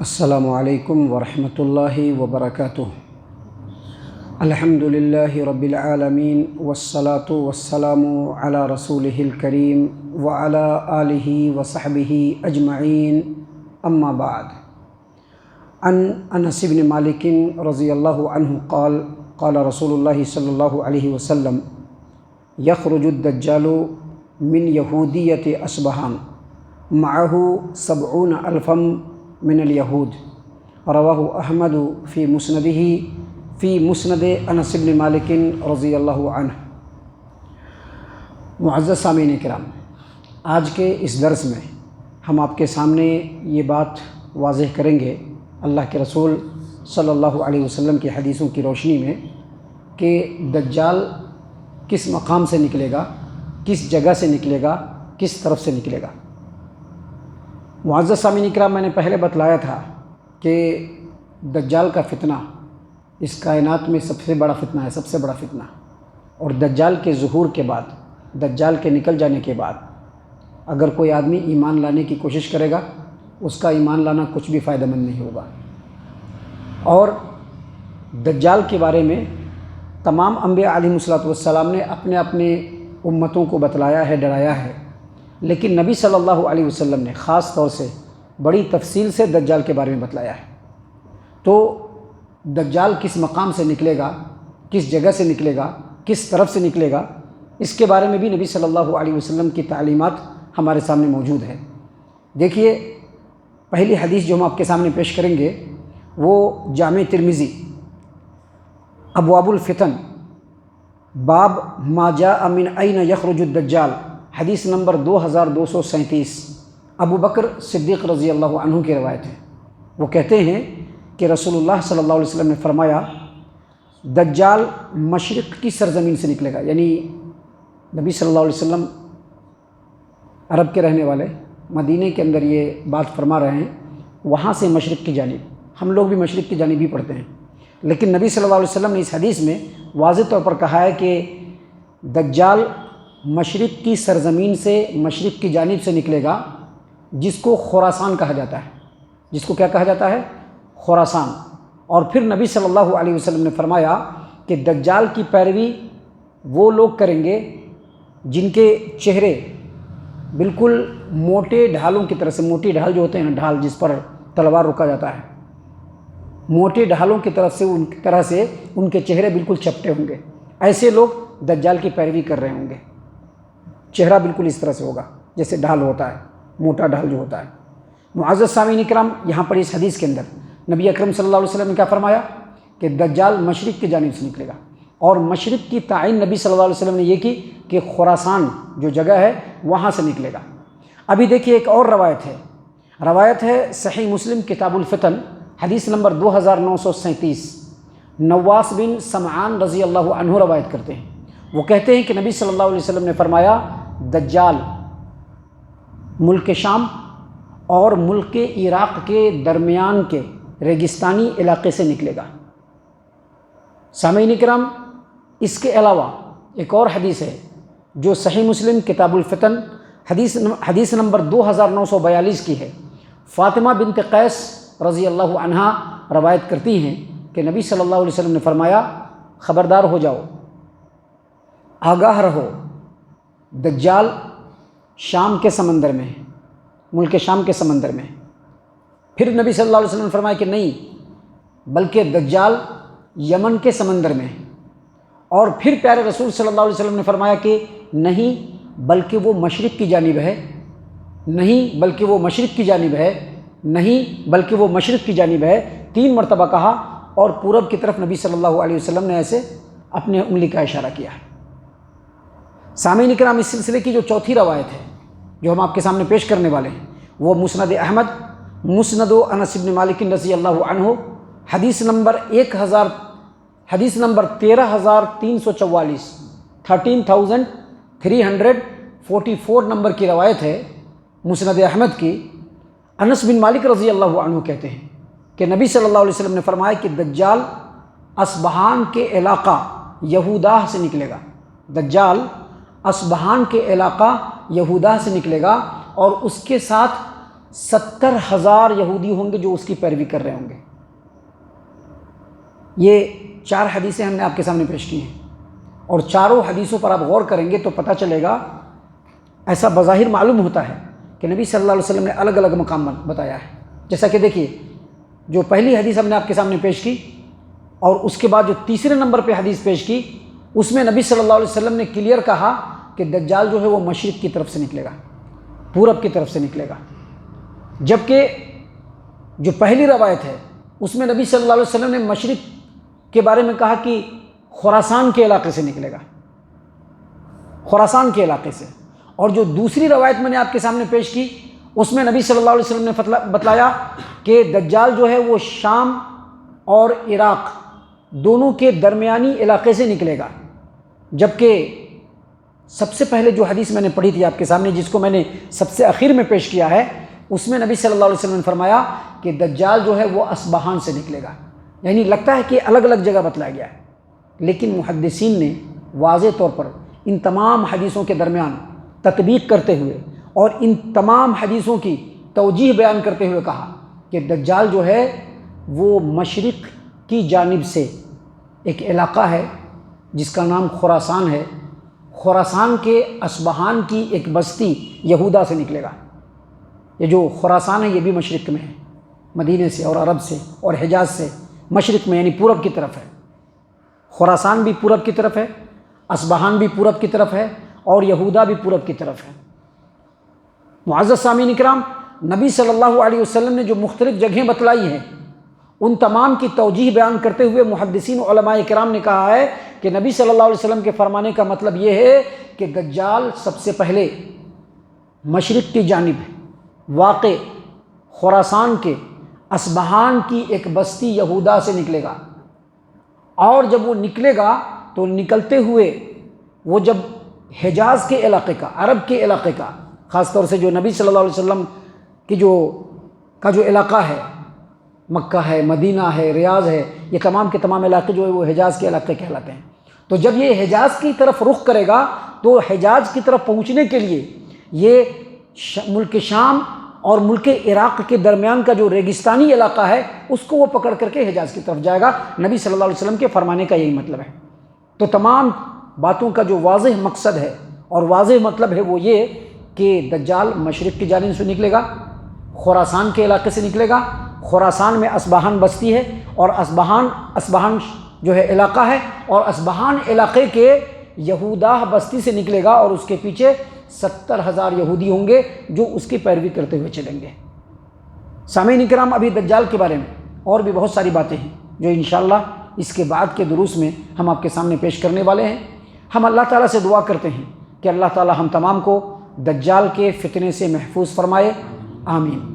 السلام علیکم ورحمۃ اللہ وبرکاتہ۔ الحمد للہ رب العالمین والصلاة والسلام علی رسولہ الکریم وعلی آلہ وصحبہ اجمعین، اما بعد۔ عن انس بن مالک رضی اللہ عنہ قال قال رسول اللہ صلی اللہ علیہ وسلم یخرج الدجال من یہودیت اصبہان معہ 70,000 من الیہود، رواہ احمد فی مسند انس بن مالک رضی اللہ عنہ۔ معزز سامعین کرام، آج کے اس درس میں ہم آپ کے سامنے یہ بات واضح کریں گے اللہ کے رسول صلی اللہ علیہ وسلم کی حدیثوں کی روشنی میں کہ دجال کس مقام سے نکلے گا، کس جگہ سے نکلے گا، کس طرف سے نکلے گا۔ معزز سامعین کرام، میں نے پہلے بتلایا تھا کہ دجال کا فتنہ اس کائنات میں سب سے بڑا فتنہ ہے، سب سے بڑا فتنہ۔ اور دجال کے ظہور کے بعد، دجال کے نکل جانے کے بعد اگر کوئی آدمی ایمان لانے کی کوشش کرے گا، اس کا ایمان لانا کچھ بھی فائدہ مند نہیں ہوگا۔ اور دجال کے بارے میں تمام انبیاء علیہم السلام نے اپنے اپنے امتوں کو بتلایا ہے، ڈرایا ہے، لیکن نبی صلی اللہ علیہ وسلم نے خاص طور سے بڑی تفصیل سے دجال کے بارے میں بتلایا ہے۔ تو دجال کس مقام سے نکلے گا، کس جگہ سے نکلے گا، کس طرف سے نکلے گا، اس کے بارے میں بھی نبی صلی اللہ علیہ وسلم کی تعلیمات ہمارے سامنے موجود ہے۔ دیکھیے، پہلی حدیث جو ہم آپ کے سامنے پیش کریں گے وہ جامع ترمذی ابواب الفتن باب ما جاء من این یخرج الدجال، حدیث نمبر 2237، ابو بکر صدیق رضی اللہ عنہ کی روایت ہے۔ وہ کہتے ہیں کہ رسول اللہ صلی اللہ علیہ وسلم نے فرمایا دجال مشرق کی سرزمین سے نکلے گا، یعنی نبی صلی اللہ علیہ وسلم عرب کے رہنے والے، مدینہ کے اندر یہ بات فرما رہے ہیں، وہاں سے مشرق کی جانب، ہم لوگ بھی مشرق کی جانب ہی پڑھتے ہیں، لیکن نبی صلی اللہ علیہ وسلم نے اس حدیث میں واضح طور پر کہا ہے کہ دجال مشرق کی سرزمین سے، مشرق کی جانب سے نکلے گا، جس کو خراسان کہا جاتا ہے۔ جس کو کیا کہا جاتا ہے؟ خراسان۔ اور پھر نبی صلی اللہ علیہ وسلم نے فرمایا کہ دجال کی پیروی وہ لوگ کریں گے جن کے چہرے بالکل موٹے ڈھالوں کی طرح سے، موٹی ڈھال جو ہوتے ہیں نا، ڈھال جس پر تلوار رکا جاتا ہے، موٹے ڈھالوں کی طرح سے ان کے چہرے بالکل چپٹے ہوں گے۔ ایسے لوگ دجال کی پیروی کر رہے ہوں گے، چہرہ بالکل اس طرح سے ہوگا جیسے ڈھال ہوتا ہے، موٹا ڈھال جو ہوتا ہے۔ معزز سامعین کرام، یہاں پر اس حدیث کے اندر نبی اکرم صلی اللہ علیہ وسلم نے کیا فرمایا کہ دجال مشرق کی جانب سے نکلے گا، اور مشرق کی تعین نبی صلی اللہ علیہ وسلم نے یہ کی کہ خراسان جو جگہ ہے وہاں سے نکلے گا۔ ابھی دیکھیے ایک اور روایت ہے صحیح مسلم کتاب الفتن، حدیث نمبر 2937، نواس بن سمعان رضی اللہ عنہ روایت کرتے ہیں۔ وہ کہتے ہیں کہ نبی صلی اللہ علیہ وسلم نے فرمایا دجال ملک شام اور ملک عراق کے درمیان کے ریگستانی علاقے سے نکلے گا۔ سامعین کرام، اس کے علاوہ ایک اور حدیث ہے جو صحیح مسلم کتاب الفتن حدیث نمبر 2942 کی ہے۔ فاطمہ بنت قیس رضی اللہ عنہا روایت کرتی ہیں کہ نبی صلی اللہ علیہ وسلم نے فرمایا خبردار ہو جاؤ، آگاہ رہو، دجال شام کے سمندر میں، ملک شام کے سمندر میں۔ پھر نبی صلی اللہ علیہ وسلم نے فرمایا کہ نہیں، بلکہ دجال یمن کے سمندر میں۔ اور پھر پیارے رسول صلی اللہ علیہ وسلم نے فرمایا کہ نہیں، بلکہ وہ مشرق کی جانب ہے، نہیں بلکہ وہ مشرق کی جانب ہے، نہیں بلکہ وہ مشرق کی جانب ہے، 3 مرتبہ کہا، اور پورب کی طرف نبی صلی اللہ علیہ وسلم نے ایسے اپنے انگلی کا اشارہ کیا ہے۔ سامعین کرام، اس سلسلے کی جو چوتھی روایت ہے جو ہم آپ کے سامنے پیش کرنے والے ہیں وہ مسند احمد، مسند انس بن مالک رضی اللہ عنہ، حدیث نمبر 13344، 13344 نمبر کی روایت ہے مسند احمد کی۔ انس بن مالک رضی اللہ عنہ کہتے ہیں کہ نبی صلی اللہ علیہ وسلم نے فرمایا کہ دجال اصبہان کے علاقہ یہودہ سے نکلے گا، دجال اصبہان کے علاقہ یہودہ سے نکلے گا، اور اس کے ساتھ 70,000 یہودی ہوں گے جو اس کی پیروی کر رہے ہوں گے۔ یہ 4 حدیثیں ہم نے آپ کے سامنے پیش کی ہیں، اور چاروں حدیثوں پر آپ غور کریں گے تو پتہ چلے گا، ایسا بظاہر معلوم ہوتا ہے کہ نبی صلی اللہ علیہ وسلم نے الگ الگ مقام بتایا ہے۔ جیسا کہ دیکھیے، جو پہلی حدیث ہم نے آپ کے سامنے پیش کی اور اس کے بعد جو تیسرے نمبر پہ حدیث پیش کی، اس میں نبی صلی اللہ علیہ وسلم نے کلیئر کہا کہ دجال جو ہے وہ مشرق کی طرف سے نکلے گا، پورب کی طرف سے نکلے گا۔ جبکہ جو پہلی روایت ہے اس میں نبی صلی اللہ علیہ وسلم نے مشرق کے بارے میں کہا کہ خراسان کے علاقے سے نکلے گا، خراسان کے علاقے سے۔ اور جو دوسری روایت میں نے آپ کے سامنے پیش کی، اس میں نبی صلی اللہ علیہ وسلم نے بتلایا کہ دجال جو ہے وہ شام اور عراق دونوں کے درمیانی علاقے سے نکلے گا۔ جبکہ سب سے پہلے جو حدیث میں نے پڑھی تھی آپ کے سامنے، جس کو میں نے سب سے اخیر میں پیش کیا ہے، اس میں نبی صلی اللہ علیہ وسلم نے فرمایا کہ دجال جو ہے وہ اصبہان سے نکلے گا۔ یعنی لگتا ہے کہ الگ الگ جگہ بتلایا گیا ہے، لیکن محدثین نے واضح طور پر ان تمام حدیثوں کے درمیان تطبیق کرتے ہوئے اور ان تمام حدیثوں کی توجیہ بیان کرتے ہوئے کہا کہ دجال جو ہے وہ مشرق کی جانب سے ایک علاقہ ہے جس کا نام خراسان ہے، خراسان کے اصبہان کی ایک بستی یہودا سے نکلے گا۔ یہ جو خراسان ہے یہ بھی مشرق میں ہے، مدینے سے اور عرب سے اور حجاز سے مشرق میں، یعنی پورب کی طرف ہے۔ خراسان بھی پورب کی طرف ہے، اصبہان بھی پورب کی طرف ہے، اور یہودا بھی پورب کی طرف ہے۔ معزز سامعین اکرام، نبی صلی اللہ علیہ وسلم نے جو مختلف جگہیں بتلائی ہیں، ان تمام کی توجیہ بیان کرتے ہوئے محدثین علماء کرام نے کہا ہے کہ نبی صلی اللہ علیہ وسلم کے فرمانے کا مطلب یہ ہے کہ دجال سب سے پہلے مشرق کی جانب واقع خراسان کے اصبہان کی ایک بستی یہودا سے نکلے گا، اور جب وہ نکلے گا تو نکلتے ہوئے وہ جب حجاز کے علاقے کا، عرب کے علاقے کا، خاص طور سے جو نبی صلی اللہ علیہ وسلم کی جو علاقہ ہے، مکہ ہے، مدینہ ہے، ریاض ہے، یہ تمام کے تمام علاقے جو ہے وہ حجاز کے علاقے کہلاتے ہیں۔ تو جب یہ حجاز کی طرف رخ کرے گا تو حجاز کی طرف پہنچنے کے لیے یہ ملک شام اور ملک عراق کے درمیان کا جو ریگستانی علاقہ ہے اس کو وہ پکڑ کر کے حجاز کی طرف جائے گا۔ نبی صلی اللہ علیہ وسلم کے فرمانے کا یہی مطلب ہے۔ تو تمام باتوں کا جو واضح مقصد ہے اور واضح مطلب ہے وہ یہ کہ دجال مشرق کی جانب سے نکلے گا، خراسان کے علاقے سے نکلے گا۔ خراسان میں اصبہان بستی ہے، اور اصبہان جو ہے علاقہ ہے، اور اصبہان علاقے کے یہودا بستی سے نکلے گا، اور اس کے پیچھے 70,000 یہودی ہوں گے جو اس کی پیروی کرتے ہوئے چلیں گے۔ سامعین کرام، ابھی دجال کے بارے میں اور بھی بہت ساری باتیں ہیں جو انشاءاللہ اس کے بعد کے دروس میں ہم آپ کے سامنے پیش کرنے والے ہیں۔ ہم اللہ تعالیٰ سے دعا کرتے ہیں کہ اللہ تعالیٰ ہم تمام کو دجال کے فتنے سے محفوظ فرمائے، آمین۔